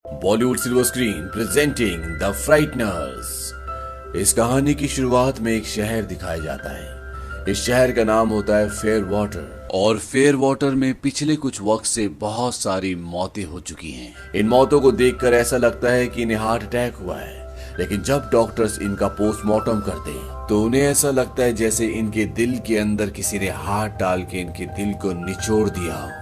Bollywood silver screen presenting the frighteners. इस कहानी की शुरुआत में एक शहर दिखाया जाता है। इस शहर का नाम होता है फेयर वाटर और फेयर वाटर में पिछले कुछ वक्त से बहुत सारी मौतें हो चुकी हैं। इन मौतों को देखकर ऐसा लगता है कि इन्हें हार्ट अटैक हुआ है, लेकिन जब डॉक्टर्स इनका पोस्टमार्टम करते हैं तो उन्हें ऐसा लगता है जैसे इनके दिल के अंदर किसी ने हाथ डाल के इनके दिल को निचोड़ दिया हो।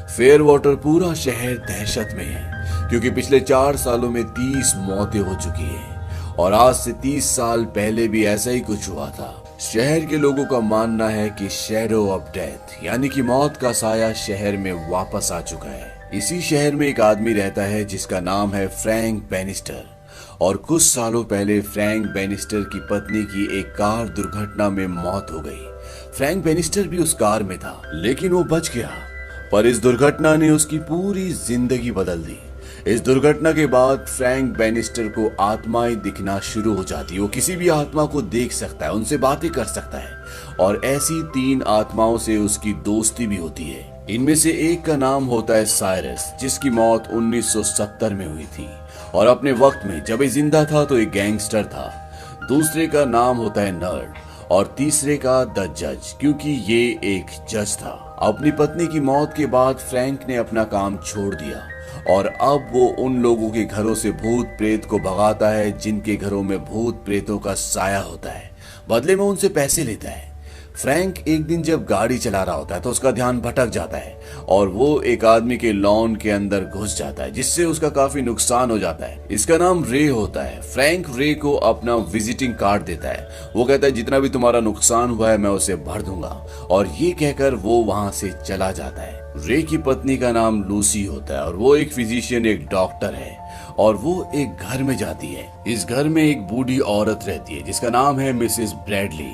फेयर वाटर पूरा शहर दहशत में है क्योंकि पिछले 4 सालों में 30 मौतें हो चुकी हैं और आज से 30 साल पहले भी ऐसा ही कुछ हुआ था। शहर के लोगों का मानना है कि शैडो ऑफ डेथ यानी कि मौत का साया शहर में वापस आ चुका है। इसी शहर में एक आदमी रहता है जिसका नाम है फ्रैंक बैनिस्टर और कुछ सालों पहले फ्रैंक बैनिस्टर की पत्नी की एक कार दुर्घटना में मौत हो गई। फ्रैंक बैनिस्टर भी उस कार में था लेकिन वो बच गया, पर इस दुर्घटना ने उसकी पूरी जिंदगी बदल दी। इस दुर्घटना के बाद फ्रैंक बैनिस्टर को आत्माएं दिखना शुरू हो जाती है। वो किसी भी आत्मा को देख सकता है, उनसे बातें कर सकता है और ऐसी 3 आत्माओं से उसकी दोस्ती भी होती है। इनमें से एक का नाम होता है साइरस, जिसकी मौत 1970 में हुई थी और अपने वक्त में जब ये जिंदा था तो एक गैंगस्टर था। दूसरे का नाम होता है नर्ड और तीसरे का द जज, क्योंकि ये एक जज था। अपनी पत्नी की मौत के बाद फ्रैंक ने अपना काम छोड़ दिया और अब वो उन लोगों के घरों से भूत प्रेत को भगाता है जिनके घरों में भूत प्रेतों का साया होता है। बदले में उनसे पैसे लेता है। फ्रैंक एक दिन जब गाड़ी चला रहा होता है तो उसका ध्यान भटक जाता है और वो एक आदमी के लॉन के अंदर घुस जाता है, जिससे उसका काफी नुकसान हो जाता है। इसका नाम रे होता है। फ्रैंक रे को अपना विजिटिंग कार्ड देता है। वो कहता है जितना भी तुम्हारा नुकसान हुआ है मैं उसे भर दूंगा, और ये कहकर वो वहां से चला जाता है। रे की पत्नी का नाम लूसी होता है और वो एक फिजिशियन, एक डॉक्टर है और वो एक घर में जाती है। इस घर में एक बूढ़ी औरत रहती है जिसका नाम है मिसेस ब्रैडली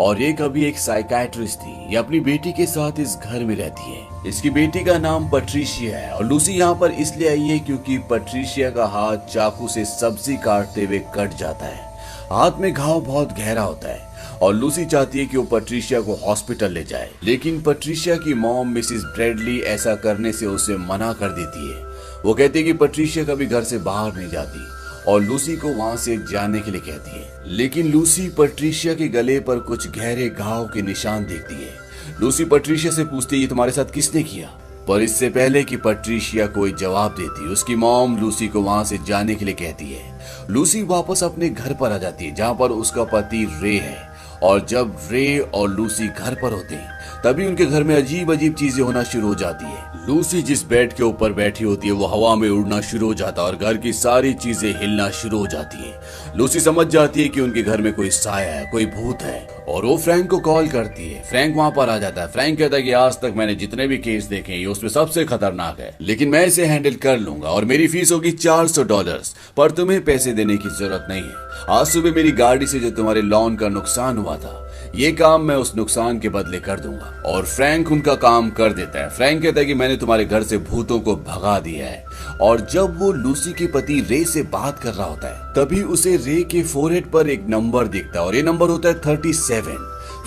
और ये कभी एक साइकाइट्रिस्ट थी। ये अपनी बेटी के साथ इस घर में रहती है। इसकी बेटी का नाम पट्रिशिया है और लूसी यहाँ पर इसलिए आई है क्योंकि पट्रिशिया का हाथ चाकू से सब्जी काटते हुए कट जाता है। हाथ में घाव बहुत गहरा होता है और लूसी चाहती है कि वो पट्रिशिया को हॉस्पिटल ले जाए, लेकिन पट्रिशिया की मॉम मिसेस ब्रैडली ऐसा करने से उसे मना कर देती है। वो कहती है कि पट्रिशिया कभी घर से बाहर नहीं जाती और लूसी को वहां से जाने के लिए कहती है, लेकिन लूसी पट्रिशिया के गले पर कुछ गहरे घाव के निशान देखती है। लूसी पट्रिशिया से पूछती है ये तुम्हारे साथ किसने किया, पर इससे पहले कि पट्रिशिया कोई जवाब देती उसकी मॉम लूसी को वहां से जाने के लिए कहती है। लूसी वापस अपने घर पर आ जाती है जहाँ पर उसका पति रे है और जब रे और लूसी घर पर होते हैं तभी उनके घर में अजीब अजीब चीजें होना शुरू हो जाती है। लूसी जिस बेड के ऊपर बैठी होती है वो हवा में उड़ना शुरू हो जाता है और घर की सारी चीजें हिलना शुरू हो जाती है। लूसी समझ जाती है कि उनके घर में कोई साया है, कोई भूत है और वो फ्रैंक को कॉल करती है। फ्रैंक वहां पर आ जाता है। फ्रैंक कहता है कि आज तक मैंने जितने भी केस देखे ये उसमें सबसे खतरनाक है, लेकिन मैं इसे हैंडल कर लूंगा और मेरी फीस होगी $400, पर तुम्हें पैसे देने की जरूरत नहीं है। आज सुबह मेरी गाड़ी से जो तुम्हारे लॉन का नुकसान हुआ था ये काम मैं उस नुकसान के बदले कर दूंगा, और फ्रैंक उनका काम कर देता है। फ्रैंक कहता है कि मैंने तुम्हारे घर से भूतों को भगा दिया है, और जब वो लूसी के पति रे से बात कर रहा होता है तभी उसे रे के फोरहेड पर एक नंबर दिखता है और ये नंबर होता है 37।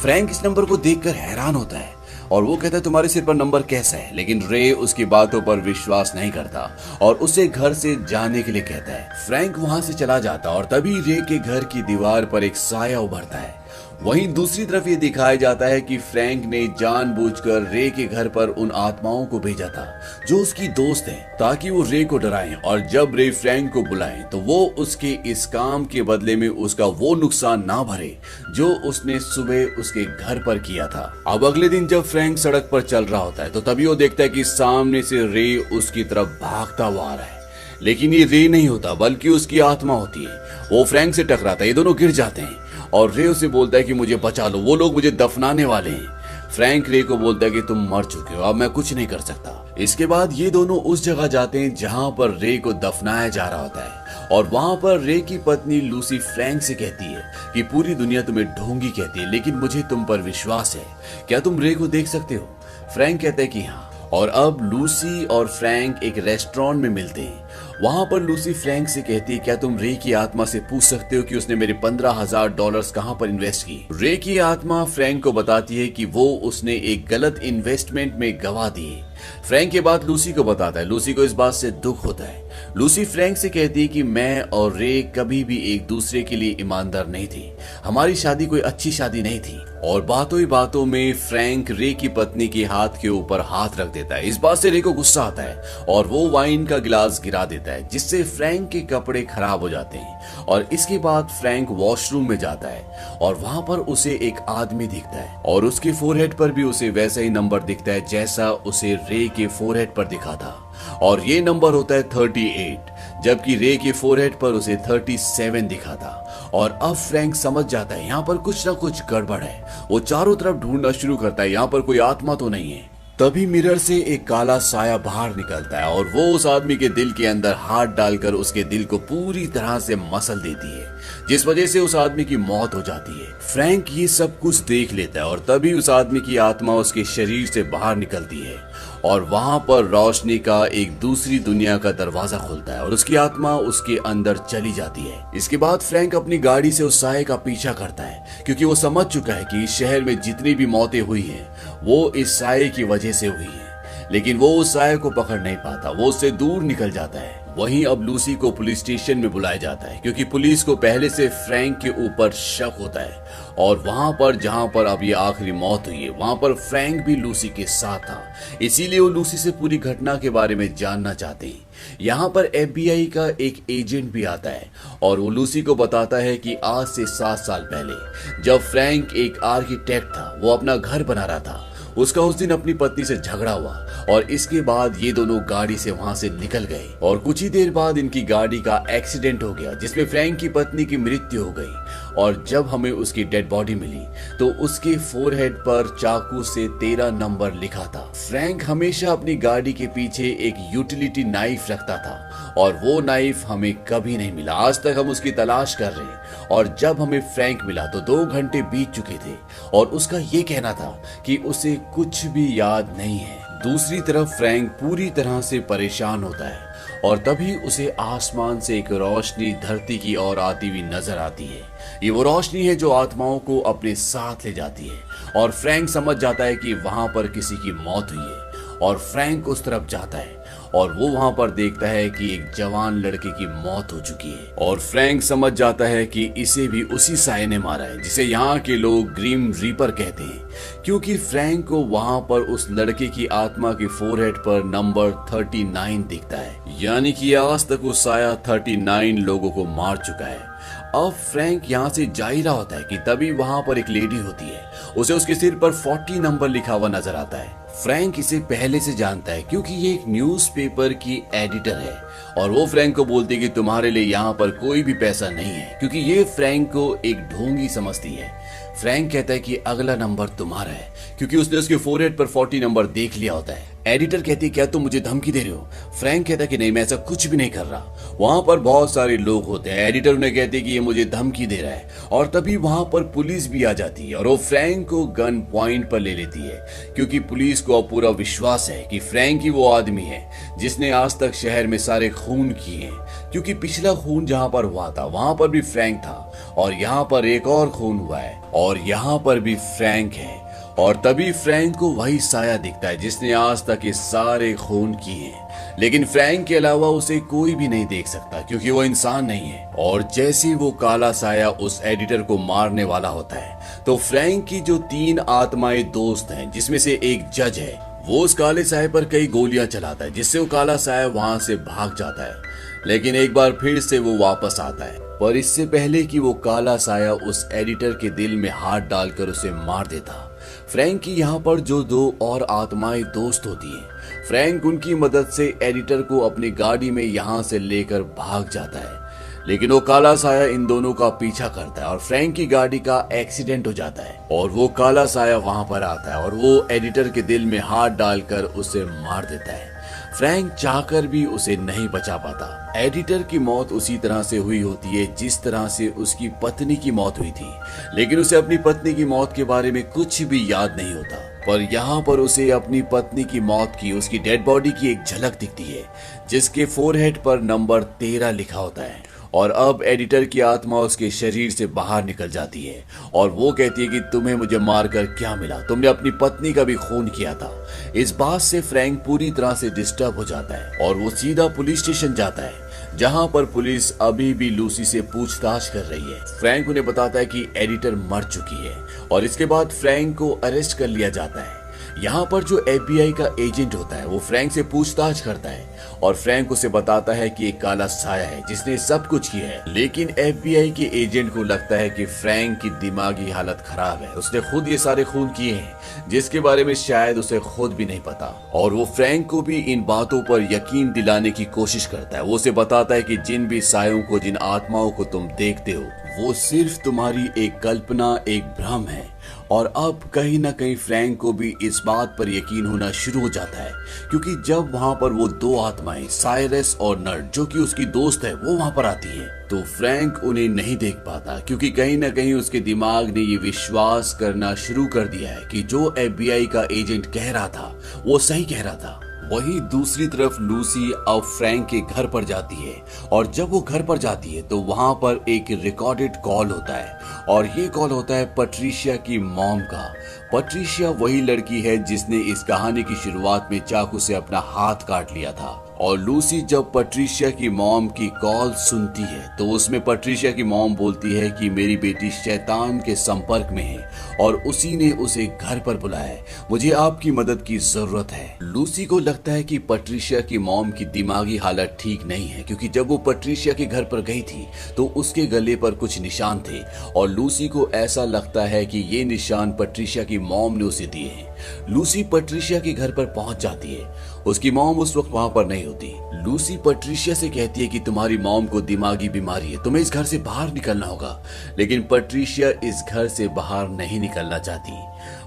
फ्रैंक इस नंबर को देखकर हैरान होता है और वो कहता है तुम्हारे सिर पर नंबर कैसा है, लेकिन रे उसकी बातों पर विश्वास नहीं करता और उसे घर से जाने के लिए कहता है। फ्रैंक वहां से चला जाता और तभी रे के घर की दीवार पर एक साया उभरता है। वहीं दूसरी तरफ ये दिखाया जाता है कि फ्रैंक ने जानबूझकर रे के घर पर उन आत्माओं को भेजा था जो उसकी दोस्त हैं, ताकि वो रे को डराएं और जब रे फ्रैंक को बुलाएं तो वो उसके इस काम के बदले में उसका वो नुकसान ना भरे जो उसने सुबह उसके घर पर किया था। अब अगले दिन जब फ्रैंक सड़क पर चल रहा होता है तो तभी वो देखता है कि सामने से रे उसकी तरफ भागता हुआ आ रहा है, लेकिन ये रे नहीं होता बल्कि उसकी आत्मा होती है। वो फ्रैंक से टकराता है, ये दोनों गिर जाते हैं और रे उसे बोलता है कि मुझे बचा लो, वो लोग मुझे दफनाने वाले हैं। फ्रैंक रे को बोलता है कि तुम मर चुके हो, अब मैं कुछ नहीं कर सकता। इसके बाद ये दोनों उस जगह जाते हैं जहां पर रे को दफनाया जा रहा होता है और वहां पर रे की पत्नी लूसी फ्रैंक से कहती है कि पूरी दुनिया तुम्हें ढोंगी कहती है, लेकिन मुझे तुम पर विश्वास है, क्या तुम रे को देख सकते हो? फ्रैंक कहता है कि हाँ। और अब लूसी और फ्रैंक एक रेस्टोरेंट में मिलते हैं। वहां पर लूसी फ्रैंक से कहती है क्या तुम रे की आत्मा से पूछ सकते हो कि उसने मेरे $15,000 कहां पर इन्वेस्ट किए? रे की आत्मा फ्रैंक को बताती है कि वो उसने एक गलत इन्वेस्टमेंट में गवा दिए। फ्रैंक ये बात लूसी को बताता है। लूसी को इस बात से दुख होता है। लूसी फ्रैंक से कहती है कि मैं और रे कभी भी एक दूसरे के लिए ईमानदार नहीं थे, हमारी शादी कोई अच्छी शादी नहीं थी। और बातों ही बातों में फ्रैंक रे की पत्नी के हाथ के ऊपर हाथ रख देता है। इस बात से रे को गुस्सा आता है और वो वाइन का गिलास गिरा देता है, जिससे फ्रैंक के कपड़े खराब हो जाते हैं। और इसके बाद फ्रैंक वॉशरूम में जाता है और वहां पर उसे एक आदमी दिखता है और उसके फोरहेड पर भी उसे वैसा ही नंबर दिखता है जैसा उसे रे के फोरहेड पर दिखा था, और ये नंबर होता है 38, जबकि रे के फोरहेड पर उसे 37 दिखा था। और अब फ्रैंक समझ जाता है यहाँ पर कुछ ना कुछ गड़बड़ है। वो चारों तरफ ढूंढना शुरू करता है, यहाँ पर कोई आत्मा तो नहीं है। तभी मिरर से एक काला साया बाहर निकलता है और वो उस आदमी के दिल के अंदर हाथ डालकर उसके दिल को पूरी तरह से मसल देती है, जिस वजह से उस आदमी की मौत हो जाती है। फ्रैंक ये सब कुछ देख लेता है और तभी उस आदमी की आत्मा उसके शरीर से बाहर निकलती है और वहां पर रोशनी का एक दूसरी दुनिया का दरवाजा खुलता है और उसकी आत्मा उसके अंदर चली जाती है। इसके बाद फ्रैंक अपनी गाड़ी से उस साये का पीछा करता है, क्योंकि वो समझ चुका है कि इस शहर में जितनी भी मौतें हुई हैं वो इस साये की वजह से हुई है। लेकिन वो उस साये को पकड़ नहीं पाता, वो उससे दूर निकल जाता है। वहीं अब लूसी को पुलिस स्टेशन में बुलाया जाता है, क्योंकि पुलिस को पहले से फ्रैंक के ऊपर शक होता है। और वहां पर जहां पर अब ये आखिरी मौत हुई है वहां पर फ्रैंक भी लूसी के साथ था, इसीलिए वो लूसी से पूरी घटना के बारे में जानना चाहते हैं। यहाँ पर FBI का एक एजेंट भी आता है और वो लूसी को बताता है कि आज से 7 साल पहले जब फ्रैंक एक आर्किटेक्ट था, वो अपना घर बना रहा था, उसका उस दिन अपनी पत्नी से झगड़ा हुआ और इसके बाद ये दोनों गाड़ी से वहां से निकल गए और कुछ ही देर बाद इनकी गाड़ी का एक्सीडेंट हो गया, जिसमें फ्रैंक की पत्नी की मृत्यु हो गई। और जब हमें उसकी डेड बॉडी मिली तो उसके फोरहेड पर चाकू से 13 नंबर लिखा था। फ्रैंक हमेशा अपनी गाड़ी के पीछे एक यूटिलिटी नाइफ रखता था और वो नाइफ हमें कभी नहीं मिला। आज तक हम उसकी तलाश कर रहे हैं और जब हमें फ्रैंक मिला तो 2 घंटे बीत चुके थे और उसका ये कहना था कि उसे कुछ भी याद नहीं है। दूसरी तरफ फ्रैंक पूरी तरह से परेशान होता है और तभी उसे आसमान से एक रोशनी धरती की ओर आती हुई नजर आती है। ये वो रोशनी है जो आत्माओं को अपने साथ ले जाती है और फ्रैंक समझ जाता है कि वहां पर किसी की मौत हुई है और फ्रैंक उस तरफ जाता है और वो वहां पर देखता है कि एक जवान लड़के की मौत हो चुकी है और फ्रैंक समझ जाता है कि इसे भी उसी साये ने मारा है, जिसे यहाँ के लोग ग्रीम रीपर कहते हैं, क्योंकि फ्रैंक को वहां पर उस लड़के की आत्मा के फोरहेड पर नंबर 39 दिखता है, यानी कि आज तक वो साया 39 लोगों को मार चुका है। अब फ्रैंक यहाँ से जा ही रहा होता है कि तभी वहां पर एक लेडी होती है, उसे उसके सिर पर 40 नंबर लिखा हुआ नजर आता है। फ्रैंक इसे पहले से जानता है क्योंकि ये एक न्यूज़पेपर की एडिटर है और वो फ्रैंक को बोलती है कि तुम्हारे लिए यहाँ पर कोई भी पैसा नहीं है, क्योंकि ये फ्रैंक को एक ढोंगी समझती है। फ्रैंक कहता है कि अगला नंबर तुम्हारा है, क्योंकि उसने उसके फोरहेड पर 40 नंबर देख लिया होता है। एडिटर कहती है क्या तुम मुझे धमकी दे रहे हो? फ्रैंक कहता है कि नहीं, मैं ऐसा कुछ भी नहीं कर रहा। वहां पर बहुत सारे लोग होते हैं। एडिटर उन्हें कहती है कि ये मुझे धमकी दे रहा है और तभी वहां पर पुलिस भी आ जाती है और वो फ्रैंक को गन पॉइंट पर ले लेती है, क्योंकि पुलिस को अब पूरा विश्वास है कि फ्रैंक ही वो आदमी है जिसने आज तक शहर में सारे खून किए हैं, क्योंकि पिछला खून जहां पर हुआ था वहां पर भी फ्रैंक था और यहाँ पर एक और खून हुआ है और यहाँ पर भी फ्रैंक है। और तभी फ्रैंक को वही साया दिखता है जिसने आज तक ये सारे खून किए हैं, लेकिन फ्रैंक के अलावा उसे कोई भी नहीं देख सकता क्योंकि वो इंसान नहीं है। और जैसे वो काला साया उस एडिटर को मारने वाला होता है तो फ्रैंक की जो 3 आत्माएं दोस्त हैं, जिसमें से एक जज है, वो उस काले साये पर कई गोलियां चलाता है, जिससे वो काला साया वहां से भाग जाता है। लेकिन एक बार फिर से वो वापस आता है, पर इससे पहले कि वो काला साया उस एडिटर के दिल में हाथ डालकर उसे मार देता। फ्रैंक की यहाँ पर जो 2 और आत्माएं दोस्त होती हैं, फ्रैंक उनकी मदद से एडिटर को अपनी गाड़ी में यहाँ से लेकर भाग जाता है, लेकिन वो काला साया इन दोनों का पीछा करता है और फ्रैंक की गाड़ी का एक्सीडेंट हो जाता है और वो काला साया वहां पर आता है और वो एडिटर के दिल में हाथ डालकर उसे मार देता है। फ्रैंक चाहकर भी उसे नहीं बचा पाता। एडिटर की मौत उसी तरह से हुई होती है जिस तरह से उसकी पत्नी की मौत हुई थी, लेकिन उसे अपनी पत्नी की मौत के बारे में कुछ भी याद नहीं होता। पर यहाँ पर उसे अपनी पत्नी की मौत की उसकी डेड बॉडी की एक झलक दिखती है, जिसके फोरहेड पर नंबर 13 लिखा होता है। और अब एडिटर की आत्मा उसके शरीर से बाहर निकल जाती है और वो कहती है कि तुम्हें मुझे मारकर क्या मिला, तुमने अपनी पत्नी का भी खून किया था। इस बात से फ्रैंक पूरी तरह से डिस्टर्ब हो जाता है और वो सीधा पुलिस स्टेशन जाता है, जहां पर पुलिस अभी भी लूसी से पूछताछ कर रही है। फ्रैंक उन्हें बताता है कि एडिटर मर चुकी है और इसके बाद फ्रैंक को अरेस्ट कर लिया जाता है। यहाँ पर जो FBI का एजेंट होता है वो फ्रैंक से पूछताछ करता है और फ्रैंक उसे बताता है कि एक काला साया है जिसने सब कुछ किया है। लेकिन FBI के एजेंट को लगता है कि फ्रैंक की दिमागी हालत खराब है, उसने खुद ये सारे खून किए हैं जिसके बारे में शायद उसे खुद भी नहीं पता। और वो फ्रैंक को भी इन बातों पर यकीन दिलाने की कोशिश करता है। वो उसे बताता है कि जिन भी सायों को, जिन आत्माओं को तुम देखते हो वो सिर्फ तुम्हारी एक कल्पना, एक भ्रम है। और अब कहीं ना कहीं फ्रैंक को भी इस बात पर यकीन होना शुरू हो जाता है, क्योंकि जब वहां पर वो दो आत्माएं साइरस और नर्ड जो कि उसकी दोस्त है वो वहां पर आती है, तो फ्रैंक उन्हें नहीं देख पाता, क्योंकि कहीं ना कहीं उसके दिमाग ने ये विश्वास करना शुरू कर दिया है कि जो FBI का एजेंट कह रहा था वो सही कह रहा था। वहीं दूसरी तरफ लूसी अब फ्रैंक के घर पर जाती है और जब वो घर पर जाती है तो वहां पर एक रिकॉर्डेड कॉल होता है और ये कॉल होता है पैट्रिशिया की मॉम का। पैट्रिशिया वही लड़की है जिसने इस कहानी की शुरुआत में चाकू से अपना हाथ काट लिया था। और लूसी जब पैट्रिशिया की मॉम की कॉल सुनती है तो उसमें पैट्रिशिया की मॉम बोलती है कि मेरी बेटी शैतान के संपर्क में है और उसी ने उसे घर पर बुलाया है, मुझे आपकी मदद की जरूरत है। लूसी को लगता है कि पैट्रिशिया की मॉम की दिमागी हालत ठीक नहीं है, क्योंकि जब वो पैट्रिशिया के घर पर गई थी तो उसके गले पर कुछ निशान थे और लूसी को ऐसा लगता है कि ये निशान पैट्रिशिया की मॉम ने उसे दिए हैं। लूसी पैट्रिशिया के घर पर पहुंच जाती है। उसकी मॉम उस वक्त वहां पर नहीं होती। लूसी पैट्रिशिया से कहती है कि तुम्हारी मॉम को दिमागी बीमारी है, तुम्हें इस घर से बाहर निकलना होगा। लेकिन पैट्रिशिया इस घर से बाहर नहीं निकलना चाहती।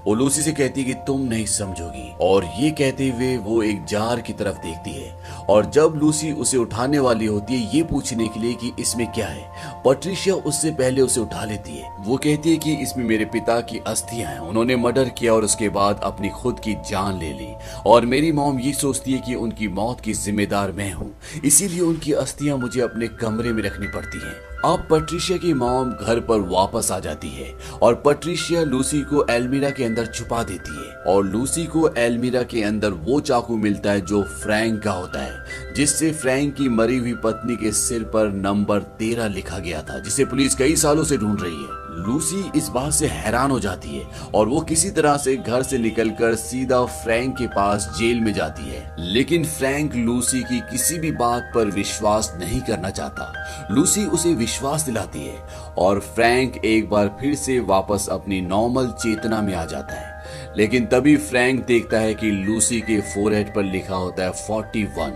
वो लूसी से कहती है कि तुम नहीं समझोगी, और ये कहते हुए वो एक जार की तरफ देखती है। और जब लूसी उसे उठाने वाली होती है ये पूछने के लिए कि इसमें क्या है, पैट्रिशिया उससे पहले उसे उठा लेती है। वो कहती है कि इसमें मेरे पिता की अस्थियां हैं, उन्होंने मर्डर किया और उसके बाद अपनी खुद की जान ले ली। और मेरी मॉम ये सोचती है कि उनकी मौत की जिम्मेदार मैं हूँ, इसीलिए उनकी अस्थियां मुझे अपने कमरे में रखनी पड़ती हैं। अब पैट्रिशिया की मॉम घर पर वापस आ जाती है और पैट्रिशिया लूसी को एल्मीरा के अंदर छुपा देती है और लूसी को एल्मीरा के अंदर वो चाकू मिलता है जो फ्रैंक का होता है, जिससे फ्रैंक की मरी हुई पत्नी के सिर पर नंबर 13 लिखा गया था, जिसे पुलिस कई सालों से ढूंढ रही है। लूसी इस बात से हैरान हो जाती है और वो किसी तरह से घर से निकलकर सीधा फ्रैंक के पास जेल में जाती है। लेकिन फ्रैंक लूसी की किसी भी बात पर विश्वास नहीं करना चाहता। लूसी उसे विश्वास दिलाती है और फ्रैंक एक बार फिर से वापस अपनी नॉर्मल चेतना में आ जाता है। लेकिन तभी फ्रैंक देखता है कि लूसी के फोरहेड पर लिखा होता है 41,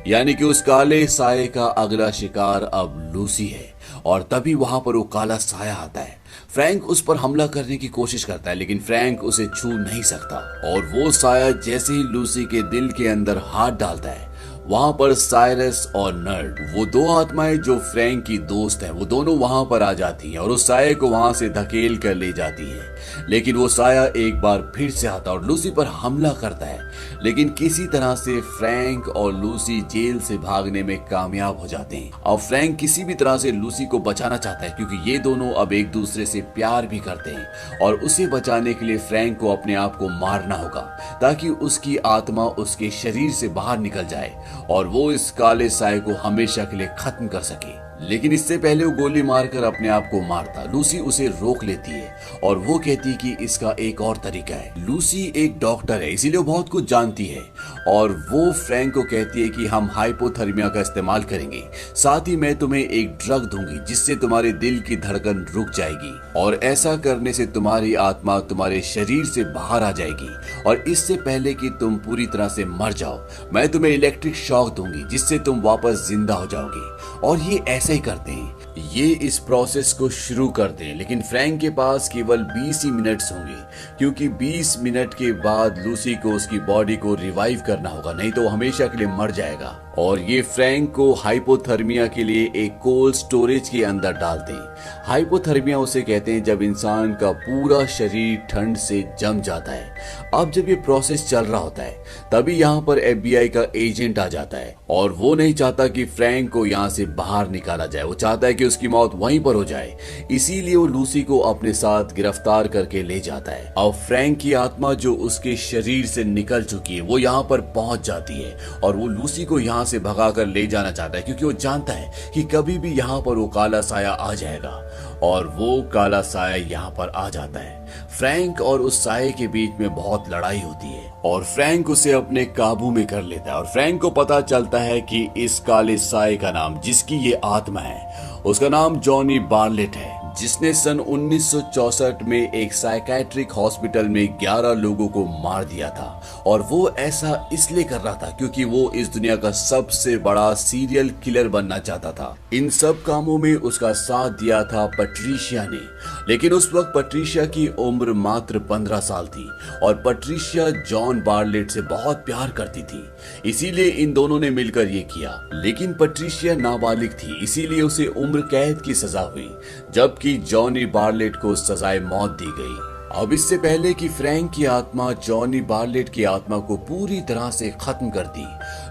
यानी कि उस काले साये का अगला शिकार अब लूसी है। और तभी वहां पर वो काला साया आता है। फ्रैंक उस पर हमला करने की कोशिश करता है, लेकिन फ्रैंक उसे छू नहीं सकता। और वो साया जैसे ही लूसी के दिल के अंदर हाथ डालता है, वहां पर साइरस और नर्ड, वो दो आत्माएं जो फ्रैंक की दोस्त हैं, वो दोनों वहां पर आ जाती हैं और उस साये को वहां से धकेल कर ले जाती हैं। लेकिन वो साया एक बार फिर से आता और लूसी पर हमला करता है, लेकिन किसी तरह से फ्रैंक और लूसी जेल से भागने में कामयाब हो जाते हैं। अब फ्रैंक किसी भी तरह से लूसी को बचाना चाहता है, क्योंकि ये दोनों अब एक दूसरे से प्यार भी करते हैं और उसे बचाने के लिए फ्रैंक को अपने आप को मारना होगा, ताकि उसकी आत्मा उसके शरीर से बाहर निकल जाए और वो इस काले साये को हमेशा के लिए खत्म कर सके। लेकिन इससे पहले वो गोली मारकर अपने आप को मारता। लूसी उसे रोक लेती है और वो कहती है कि इसका एक और तरीका है। लूसी एक डॉक्टर है, इसीलिए वो बहुत कुछ जानती है और वो फ्रैंक को कहती है कि हम हाइपोथर्मिया का इस्तेमाल करेंगे, साथ ही मैं तुम्हें एक ड्रग दूंगी जिससे तुम्हारे दिल की धड़कन रुक जाएगी और ऐसा करने से तुम्हारी आत्मा तुम्हारे शरीर से बाहर आ जाएगी। और इससे पहले कि तुम पूरी तरह से मर जाओ, मैं तुम्हें इलेक्ट्रिक शॉक दूंगी जिससे तुम वापस जिंदा हो जाओगे। और ये ऐसे ही करते हैं, ये इस प्रोसेस को शुरू करते हैं। लेकिन फ्रैंक के पास केवल 20 ही मिनट्स होंगे, क्योंकि 20 मिनट के बाद लूसी को उसकी बॉडी को रिवाइव करना होगा, नहीं तो वो हमेशा के लिए मर जाएगा। और ये फ्रैंक को हाइपोथर्मिया के लिए एक कोल्ड स्टोरेज के अंदर डालते हैं। हाइपोथर्मिया उसे कहते हैं जब इंसान का पूरा शरीर ठंड से जम जाता है। अब जब ये प्रोसेस चल रहा होता है तभी यहाँ पर FBI का एजेंट आ जाता है और वो नहीं चाहता कि फ्रैंक को यहाँ से बाहर निकाला जाए, वो चाहता है कि उसकी मौत वहीं पर हो जाए। इसीलिए वो लूसी को अपने साथ गिरफ्तार करके ले जाता है। अब फ्रैंक की आत्मा जो उसके शरीर से निकल चुकी है वो यहाँ पर पहुंच जाती है और वो लूसी को यहाँ यहाँ से भगाकर ले जाना चाहता है, क्योंकि वो जानता है कि कभी भी यहाँ पर वो काला साया आ जाएगा। और वो काला साया यहाँ पर आ जाता है। फ्रैंक और उस साये के बीच में बहुत लड़ाई होती है और फ्रैंक उसे अपने काबू में कर लेता है। और फ्रैंक को पता चलता है कि इस काले साये का नाम, जिसकी ये आत्मा है, उसका नाम जॉनी बार्लेट है, जिसने सन 1964 में एक साइकेट्रिक हॉस्पिटल में 11 लोगों को मार दिया था। और वो ऐसा इसलिए कर रहा था क्योंकि वो इस दुनिया का सबसे बड़ा सीरियल किलर बनना चाहता था। इन सब कामों में उसका साथ दिया था पैट्रिशिया ने, लेकिन उस वक्त पैट्रिशिया की उम्र मात्र 15 साल थी और पैट्रिशिया जॉन बार्लेट से बहुत प्यार करती थी, इसीलिए इन दोनों ने मिलकर ये किया। लेकिन पैट्रिशिया नाबालिग थी, इसीलिए उसे उम्र कैद की सजा हुई, जबकि जॉनी बार्लेट को सजाए मौत दी गई। अब इससे पहले कि फ्रैंक की आत्मा जॉनी बार्लेट की आत्मा को पूरी तरह से खत्म कर दी,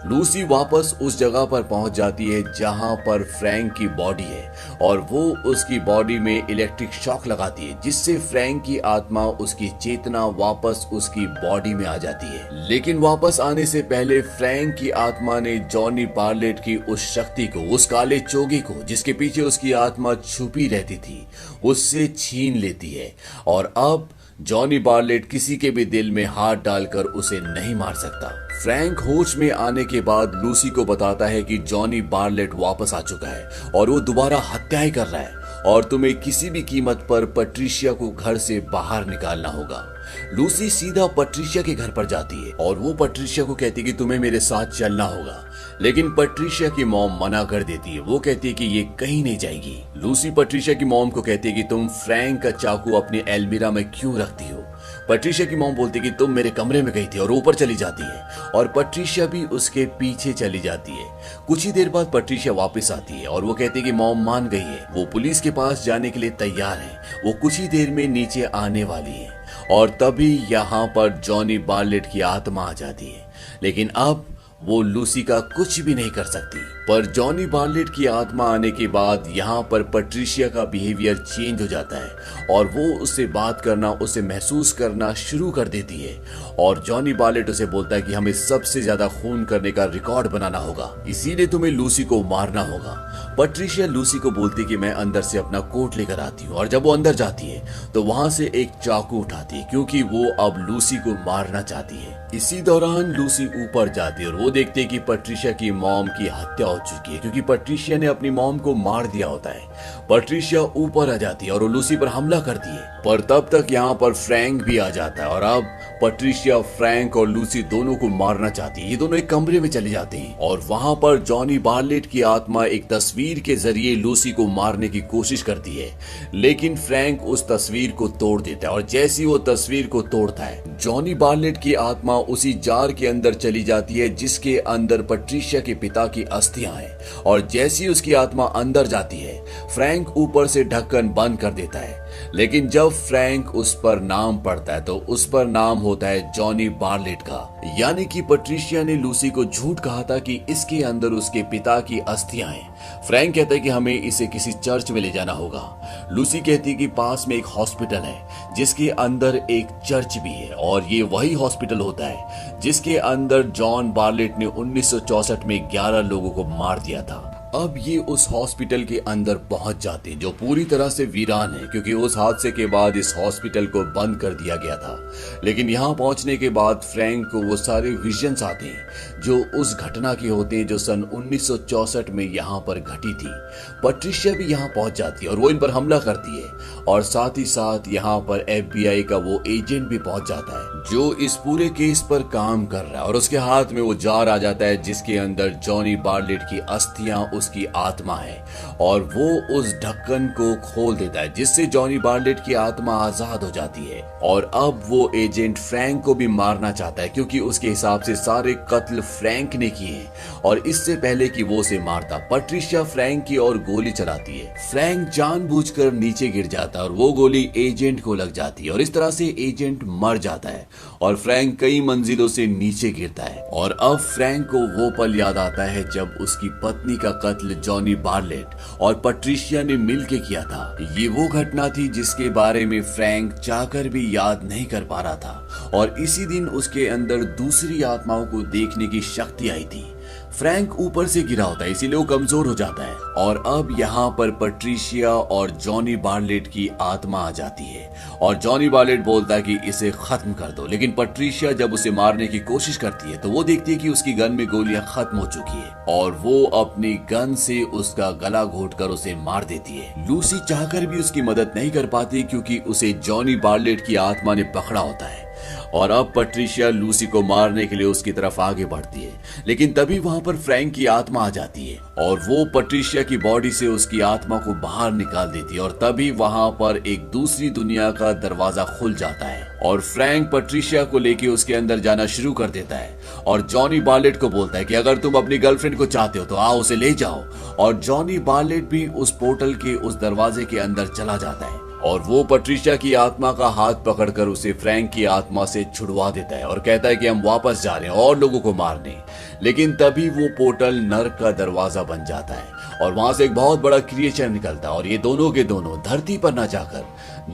लूसी वापस उस जगह पर पहुंच जाती है जहां पर फ्रैंक की बॉडी है और वो उसकी बॉडी में इलेक्ट्रिक शॉक लगाती है, जिससे फ्रैंक की आत्मा, उसकी चेतना वापस उसकी बॉडी में आ जाती है। लेकिन वापस आने से पहले फ्रैंक की आत्मा ने जॉनी बार्लेट की उस शक्ति को, उस काले चोगे को जिसके पीछे उसकी आत्मा छुपी रहती थी, उससे छीन लेती है। और अब जॉनी बार्लेट किसी के भी दिल में हाथ डालकर उसे नहीं मार सकता। फ्रैंक होश में आने के बाद लूसी को बताता है कि जॉनी बार्लेट वापस आ चुका है और वो दोबारा हत्याएं कर रहा है और तुम्हें किसी भी कीमत पर पैट्रिशिया को घर से बाहर निकालना होगा। लूसी सीधा पैट्रिशिया के घर पर जाती है और वो पैट्रिशिया को कहती है कि तुम्हें मेरे साथ चलना होगा, लेकिन पैट्रिशिया की मॉम मना कर देती है। वो कहती है कि ये कहीं नहीं जाएगी। लूसी पैट्रिशिया की मॉम को कहती है कि तुम फ्रैंक का चाकू अपनी अलमीरा में क्यों रखती हो। पैट्रिशिया की मॉम बोलती है कि तुम मेरे कमरे में गई थी और ऊपर चली जाती है और पैट्रिशिया भी उसके पीछे चली जाती है। कुछ ही देर बाद पैट्रिशिया वापस आती है और वो कहती है कि मॉम मान गई है, वो पुलिस के पास जाने के लिए तैयार है, वो कुछ ही देर में नीचे आने वाली है। और तभी यहाँ पर जॉनी बार्लेट की आत्मा आ जाती है, लेकिन अब वो लूसी का कुछ भी नहीं कर सकती। पर जॉनी बार्लेट की आत्मा आने के बाद यहाँ पर पैट्रिशिया का बिहेवियर चेंज हो जाता है और वो उससे बात करना, उसे महसूस करना शुरू कर देती है। और जॉनी बार्लेट उसे बोलता है कि हमें सबसे ज्यादा खून करने का रिकॉर्ड बनाना होगा, इसीलिए तुम्हें लूसी को मारना होगा। पैट्रिशिया लूसी को बोलती कि मैं अंदर से अपना कोट लेकर आती हूँ और जब वो अंदर जाती है तो वहां से एक चाकू उठाती है, क्योंकि वो अब लूसी को मारना चाहती है। इसी दौरान लूसी ऊपर जाती है और वो देखती है कि पैट्रिशिया की मॉम की हत्या हो चुकी है, क्योंकि पैट्रिशिया ने अपनी मॉम को मार दिया होता है। पैट्रिशिया ऊपर आ जाती है और वो लूसी पर हमला करती है, पर तब तक यहाँ पर फ्रैंक भी आ जाता है और अब पैट्रिशिया फ्रैंक और लूसी दोनों को मारना चाहती है। ये दोनों एक कमरे में चले जाते हैं और वहां पर जॉनी बार्लेट की आत्मा एक तस्वीर के जरिए लूसी को मारने की कोशिश करती है, लेकिन फ्रैंक उस तस्वीर को तोड़ देता है और जैसी वो तस्वीर को तोड़ता है, जॉनी बार्लेट की आत्मा उसी जार के अंदर चली जाती है जिसके अंदर पैट्रिशिया के पिता की अस्थियां हैं। और जैसी उसकी आत्मा अंदर जाती है, फ्रैंक ऊपर से ढक्कन बंद कर देता है, लेकिन जब फ्रैंक उस पर नाम पढ़ता है तो उस पर नाम होता है जॉनी बार्लेट का। यानी कि पैट्रिशिया ने लूसी को झूठ कहा था कि इसके अंदर उसके पिता की अस्थियां हैं। फ्रैंक कहता है कि हमें इसे किसी चर्च में ले जाना होगा। लूसी कहती है कि पास में एक हॉस्पिटल है जिसके अंदर एक चर्च भी है और ये वही हॉस्पिटल होता है जिसके अंदर जॉन बार्लेट ने 1964 में 11 लोगों को मार दिया था। अब ये उस हॉस्पिटल के अंदर पहुंच जाते हैं जो पूरी तरह से वीरान है, क्योंकि उस हादसे के बाद इस हॉस्पिटल को बंद कर दिया गया था। लेकिन यहाँ पहुंचने के बाद फ्रैंक को वो सारे विजन्स आते हैं जो उस घटना के होते हैं जो सन 1964 में यहाँ पर घटी थी। पैट्रिशिया भी यहाँ पहुंच जाती है और वो इन पर हमला करती है और साथ ही साथ यहाँ पर FBI का वो एजेंट भी पहुंच जाता है जो इस पूरे केस पर काम कर रहा है और उसके हाथ में वो जार आ जाता है जिसके अंदर जॉनी बार्लेट की अस्थियां, उसकी आत्मा है और वो उस ढक्कन को खोल देता है जिससे जॉनी बार्लेट की आत्मा आजाद हो जाती है। और अब वो एजेंट फ्रैंक को भी मारना चाहता है क्योंकि उसके हिसाब से सारे कत्ल फ्रैंक ने किए हैं और इससे पहले कि वो उसे मारता, पैट्रिशिया फ्रैंक की ओर गोली चलाती है। फ्रैंक जानबूझकर नीचे गिर जाता है और वो गोली एजेंट को लग जाती है और इस तरह से एजेंट मर जाता है और फ्रैंक कई मंजिलों से नीचे गिरता है। और अब फ्रैंक को वो पल याद आता है जब उसकी पत्नी का कत्ल जॉनी बार्लेट और पैट्रिशिया ने मिलकर किया था। ये वो घटना थी जिसके बारे में फ्रैंक चाहकर भी याद नहीं कर पा रहा था और इसी दिन उसके अंदर दूसरी आत्माओं को देखने की शक्ति आई थी। फ्रैंक ऊपर से गिरा होता है, इसीलिए वो कमजोर हो जाता है। और अब यहाँ पर पैट्रिशिया और जॉनी बार्लेट की आत्मा आ जाती है और जॉनी बार्लेट बोलता है कि इसे खत्म कर दो। लेकिन पैट्रिशिया जब उसे मारने की कोशिश करती है तो वो देखती है कि उसकी गन में गोलियां खत्म हो चुकी है और वो अपनी गन से उसका गला घोटकर उसे मार देती है। लूसी चाहकर भी उसकी मदद नहीं कर पाती क्योंकि उसे जॉनी बार्लेट की आत्मा ने पकड़ा होता है। और अब पैट्रिशिया लूसी को मारने के लिए उसकी तरफ आगे बढ़ती है, लेकिन तभी वहां पर फ्रैंक की आत्मा आ जाती है और वो पैट्रिशिया की बॉडी से उसकी आत्मा को बाहर निकाल देती है। और तभी वहां पर एक दूसरी दुनिया का दरवाजा खुल जाता है और फ्रैंक पैट्रिशिया को लेके उसके अंदर जाना शुरू कर देता है और जॉनी बार्लेट को बोलता है कि अगर तुम अपनी गर्लफ्रेंड को चाहते हो तो आओ उसे ले जाओ। और जॉनी बार्लेट भी उस पोर्टल के उस दरवाजे के अंदर चला जाता है और वो पैट्रिशिया की आत्मा का हाथ पकड़कर उसे फ्रैंक की आत्मा से छुड़वा देता है और कहता है कि हम वापस जा रहे हैं और लोगों को मारने। लेकिन तभी वो पोर्टल नर्क का दरवाजा बन जाता है और वहां से एक बहुत बड़ा क्रिएचर निकलता है और ये दोनों के दोनों धरती पर न जाकर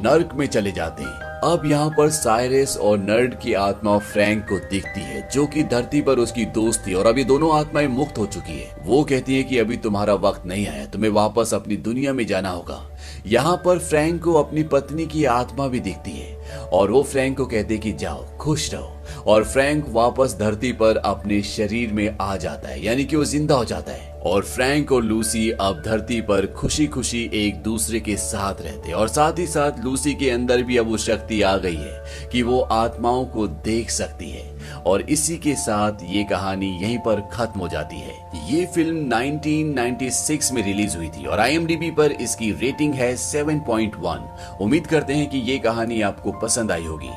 नर्क में चले जाते हैं। अब यहाँ पर साइरस और नर्ड की आत्मा फ्रैंक को दिखती है जो कि धरती पर उसकी दोस्त थी और अभी दोनों आत्माएं मुक्त हो चुकी है। वो कहती है कि अभी तुम्हारा वक्त नहीं आया, तुम्हें वापस अपनी दुनिया में जाना होगा। यहाँ पर फ्रैंक को अपनी पत्नी की आत्मा भी दिखती है और वो फ्रैंक को कहते हैं कि जाओ खुश रहो। और फ्रैंक वापस धरती पर अपने शरीर में आ जाता है, यानी कि वो जिंदा हो जाता है। और फ्रैंक और लूसी अब धरती पर खुशी खुशी एक दूसरे के साथ रहते हैं और साथ ही साथ लूसी के अंदर भी अब वो शक्ति आ गई है कि वो आत्माओं को देख सकती है। और इसी के साथ ये कहानी यहीं पर खत्म हो जाती है। ये फिल्म 1996 में रिलीज हुई थी और IMDb पर इसकी रेटिंग है 7.1। उम्मीद करते हैं कि ये कहानी आपको पसंद आई होगी।